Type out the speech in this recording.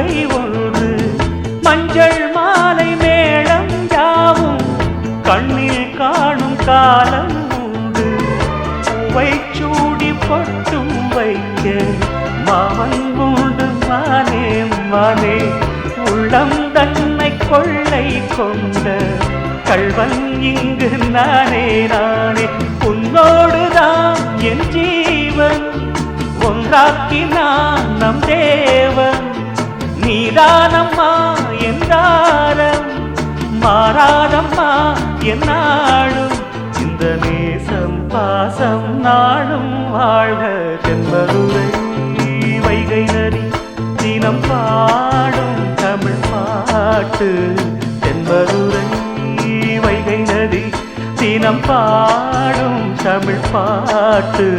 பூவை ஒன்று மஞ்சள் மாலை மேளம் யாவும் கண்ணில் காணும் காலம் உண்டு. பூவை சூடி பொட்டும் வைக்க மாமன் உண்டு மானே மானே. உள்ளம் தன்னை கொள்ளை கொண்ட கள்வன் இங்கு நானே நானே. உன்னோடுதான் என் ஜீவன் ஒன்றாக்கினான் நம் தேவன். நீதானம்மா என்றாரம் மாறாதம்மா என்னாலும். இந்த நேசம் பாசம் நாளும் வாழ்க. தென்பதுரை வைகை நதி தினம் பாடும் தமிழ் பாட்டு. தென்பதுரை வைகை நதி தினம் பாடும் தமிழ் பாட்டு.